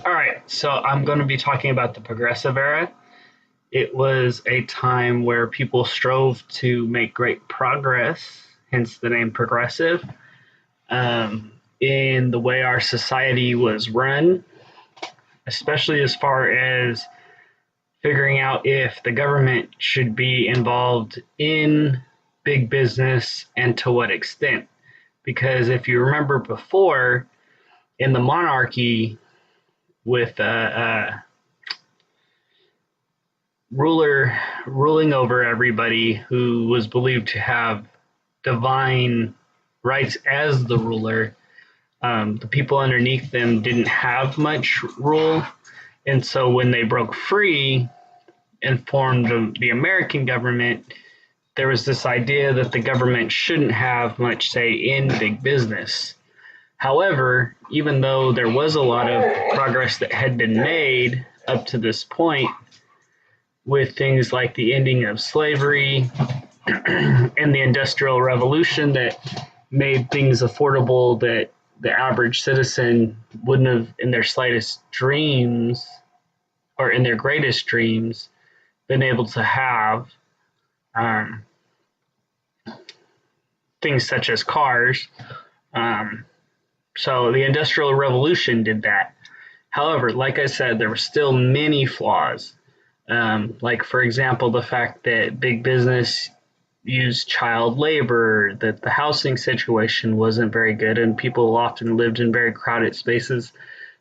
All right, so I'm going to be talking about the Progressive Era. It was a time where people strove to make great progress, hence the name Progressive, in the way our society was run, especially as far as figuring out if the government should be involved in big business and to what extent. Because if you remember before, in the monarchy, with ruler ruling over everybody who was believed to have divine rights as the ruler. The people underneath them didn't have much rule. And so when they broke free and formed the American government, there was this idea that the government shouldn't have much say in big business. However, even though there was a lot of progress that had been made up to this point, with things like the ending of slavery and the Industrial Revolution that made things affordable that the average citizen wouldn't have, in their slightest dreams or in their greatest dreams, been able to have. Um, Things such as cars. So the Industrial Revolution did that. However, like I said, there were still many flaws. Like, for example, the fact that big business used child labor, that the housing situation wasn't very good, and people often lived in very crowded spaces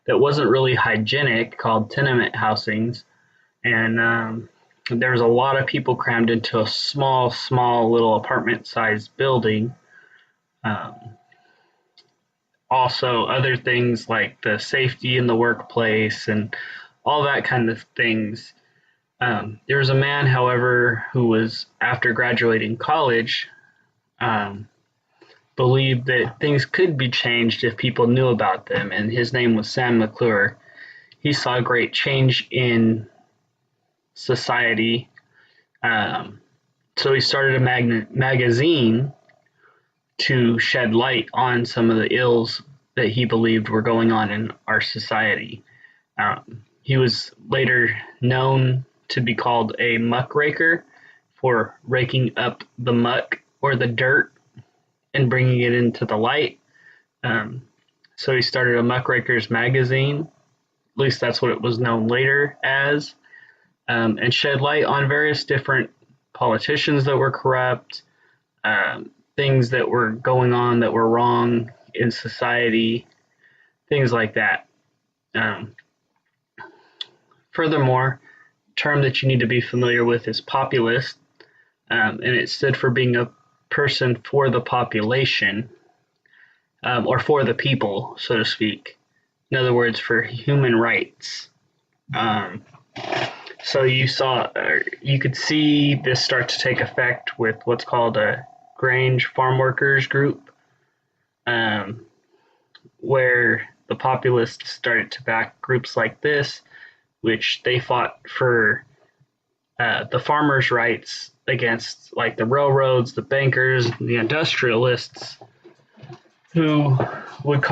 that wasn't really hygienic, called tenement housings. And there was a lot of people crammed into a small little apartment-sized building. Um, Also, other things like the safety in the workplace and all that kind of things. There was a man, however, who was, after graduating college, um, believed that things could be changed if people knew about them, and his name was Sam McClure. He saw great change in society, so he started a magazine to shed light on some of the ills that he believed were going on in our society. He was later known to be called a muckraker for raking up the muck or the dirt and bringing it into the light. Um, so he started a Muckrakers magazine, at least that's what it was known later as, and shed light on various different politicians that were corrupt, things that were going on that were wrong in society, things like that. Um, Furthermore, a term that you need to be familiar with is populist, and it stood for being a person for the population, or for the people, so to speak. In other words, for human rights. Um, so you could see this start to take effect with what's called a Grange Farm Workers group, um, where the populists started to back groups like this, which they fought for the farmers' rights against like the railroads, the bankers, the industrialists, who would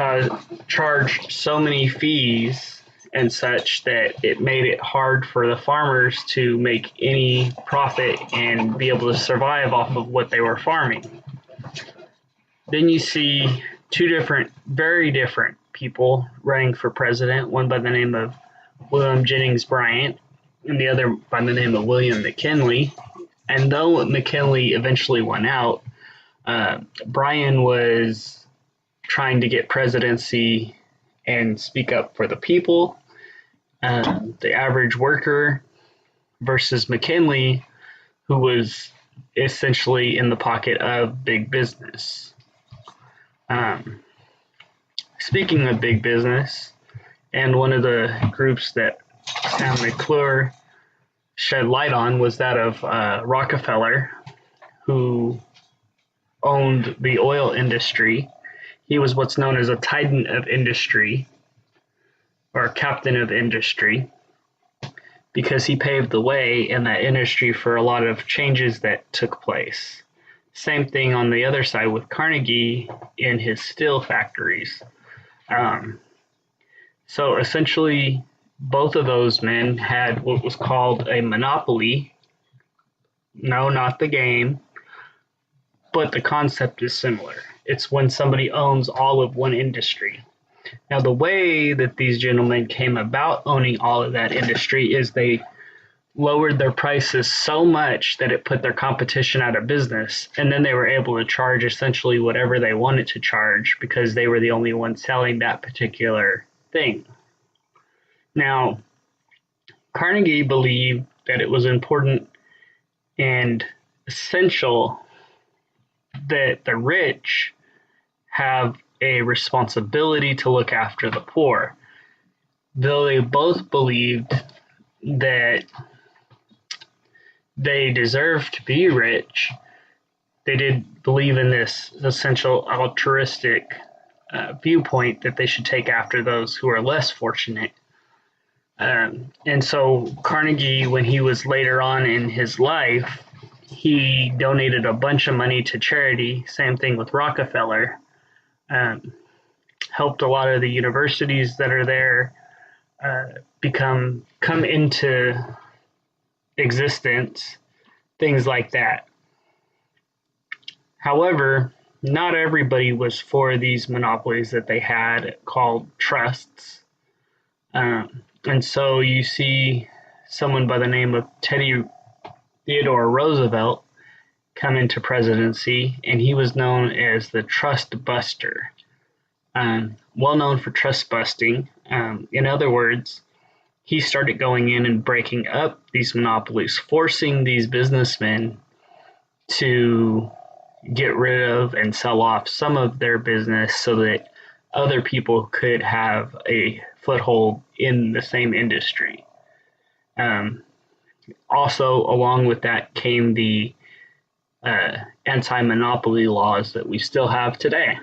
charge so many fees and such that it made it hard for the farmers to make any profit and be able to survive off of what they were farming. Then you see two very different people running for president, one by the name of William Jennings Bryan and the other by the name of William McKinley. And though McKinley eventually won out, Bryan was trying to get presidency and speak up for the people, the average worker, versus McKinley, who was essentially in the pocket of big business. Speaking of big business, and one of the groups that Sam McClure shed light on was that of Rockefeller, who owned the oil industry. He was what's known as a titan of industry, or captain of industry, because he paved the way in that industry for a lot of changes that took place. Same thing on the other side with Carnegie in his steel factories. So essentially, both of those men had what was called a monopoly. No, not the game, but the concept is similar. It's when somebody owns all of one industry. Now, the way that these gentlemen came about owning all of that industry is they lowered their prices so much that it put their competition out of business. And then they were able to charge essentially whatever they wanted to charge because they were the only ones selling that particular thing. Now, Carnegie believed that it was important and essential that the rich have a responsibility to look after the poor. Though they both believed that they deserved to be rich, they did believe in this essential altruistic viewpoint that they should take after those who are less fortunate. And so Carnegie, when he was later on in his life, he donated a bunch of money to charity. Same thing with Rockefeller. Helped a lot of the universities that are there come into existence, things like that. However, not everybody was for these monopolies that they had called trusts. And so you see someone by the name of Teddy Theodore Roosevelt come into presidency, and he was known as the trust buster. Well known for trust busting. In other words, he started going in and breaking up these monopolies, forcing these businessmen to get rid of and sell off some of their business so that other people could have a foothold in the same industry. Also, along with that came the anti-monopoly laws that we still have today.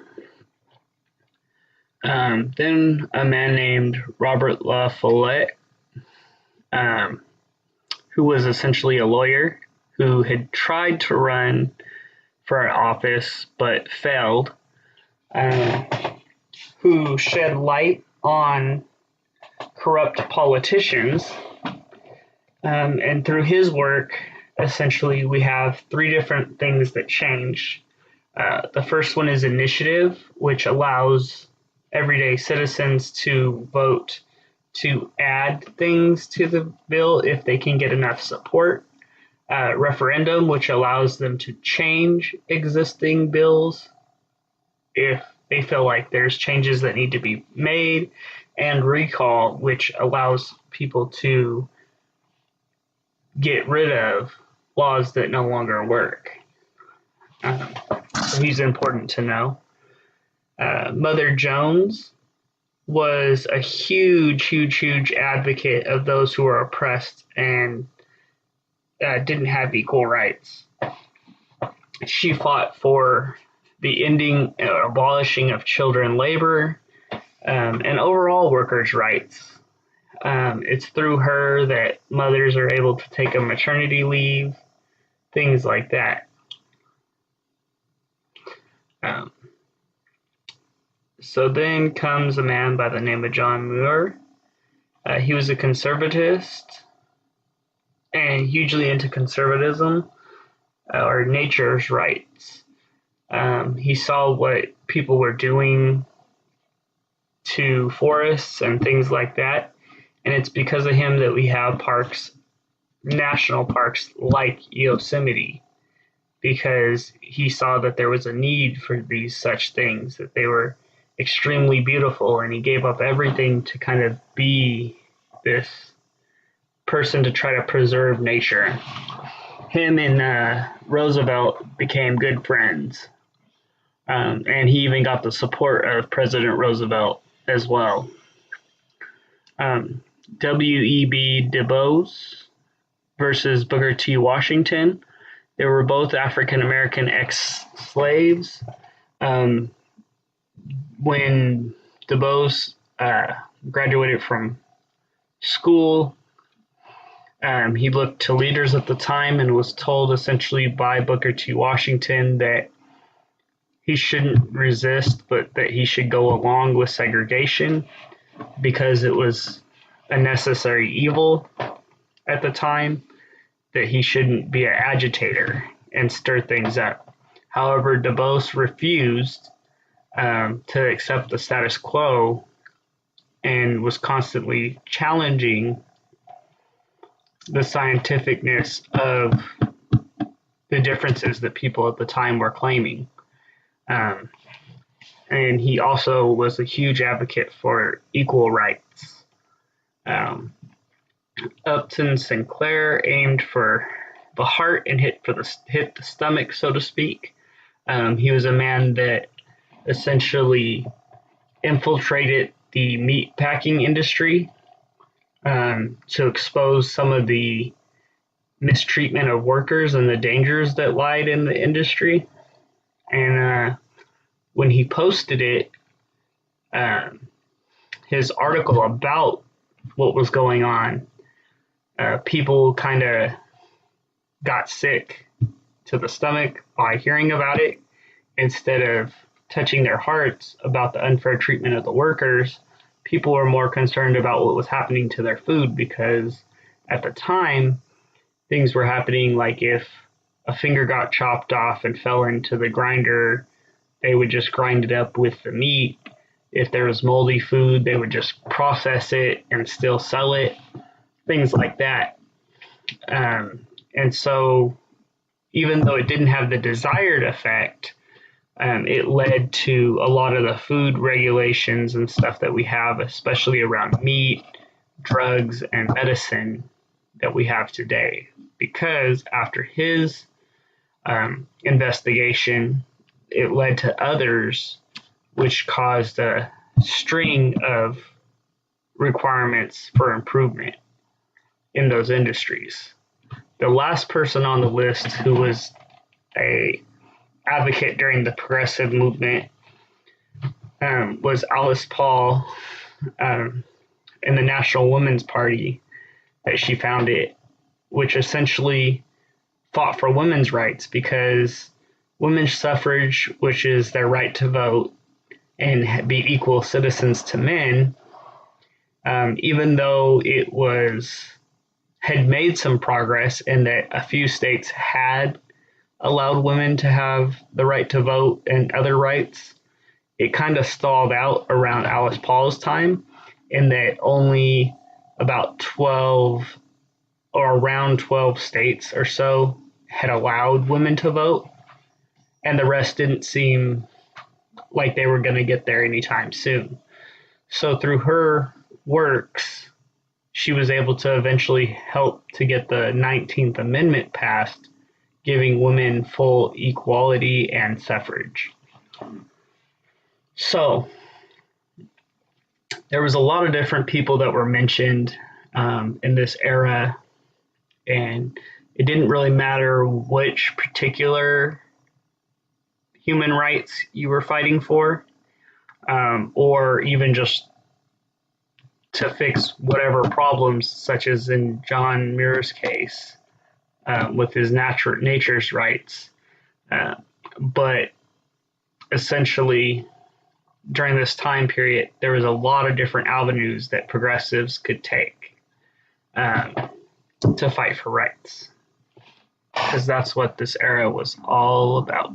Then a man named Robert La Follette, who was essentially a lawyer who had tried to run for office but failed, who shed light on corrupt politicians. And through his work, essentially, we have three different things that change. The first one is initiative, which allows everyday citizens to vote to add things to the bill if they can get enough support. Referendum, which allows them to change existing bills if they feel like there's changes that need to be made. And recall, which allows people to get rid of laws that no longer work. So he's important to know. Mother Jones was a huge advocate of those who are oppressed and didn't have equal rights. She fought for the ending or abolishing of children labor and overall workers' rights. It's through her that mothers are able to take a maternity leave, things like that. So then comes a man by the name of John Muir. He was a conservatist and hugely into conservatism or nature's rights. He saw what people were doing to forests and things like that. And it's because of him that we have parks, national parks like Yosemite, because he saw that there was a need for these such things, that they were extremely beautiful, and he gave up everything to kind of be this person to try to preserve nature. Him and Roosevelt became good friends, and he even got the support of President Roosevelt as well. W.E.B. Du Bois versus Booker T. Washington. They were both African American ex-slaves. When Du Bois graduated from school, he looked to leaders at the time and was told essentially by Booker T. Washington that he shouldn't resist, but that he should go along with segregation. because it was a necessary evil at the time, that he shouldn't be an agitator and stir things up. However, DuBose refused to accept the status quo and was constantly challenging the scientificness of the differences that people at the time were claiming. Um, and he also was a huge advocate for equal rights. Um, Upton Sinclair aimed for the heart and hit the stomach, so to speak. He was a man that essentially infiltrated the meat packing industry to expose some of the mistreatment of workers and the dangers that lied in the industry. And when he posted it, his article about what was going on, people kind of got sick to the stomach by hearing about it. Instead of touching their hearts about the unfair treatment of the workers, people were more concerned about what was happening to their food, because at the time, things were happening like if a finger got chopped off and fell into the grinder, they would just grind it up with the meat. If there was moldy food, they would just process it and still sell it, things like that. And so, even though it didn't have the desired effect, it led to a lot of the food regulations and stuff that we have, especially around meat, drugs, and medicine that we have today. Because after his investigation, it led to others, which caused a string of requirements for improvement in those industries. The last person on the list who was a advocate during the progressive movement was Alice Paul in the National Women's Party that she founded, which essentially fought for women's rights, because women's suffrage, which is their right to vote and be equal citizens to men, even though it had made some progress in that a few states had allowed women to have the right to vote and other rights, it kind of stalled out around Alice Paul's time, in that only about 12 or around 12 states or so had allowed women to vote, and the rest didn't seem like they were going to get there anytime soon. So through her works, she was able to eventually help to get the 19th Amendment passed, giving women full equality and suffrage. So there was a lot of different people that were mentioned in this era, and it didn't really matter which particular human rights you were fighting for, or even just to fix whatever problems, such as in John Muir's case with his nature's rights. But essentially, during this time period, there was a lot of different avenues that progressives could take to fight for rights, because that's what this era was all about.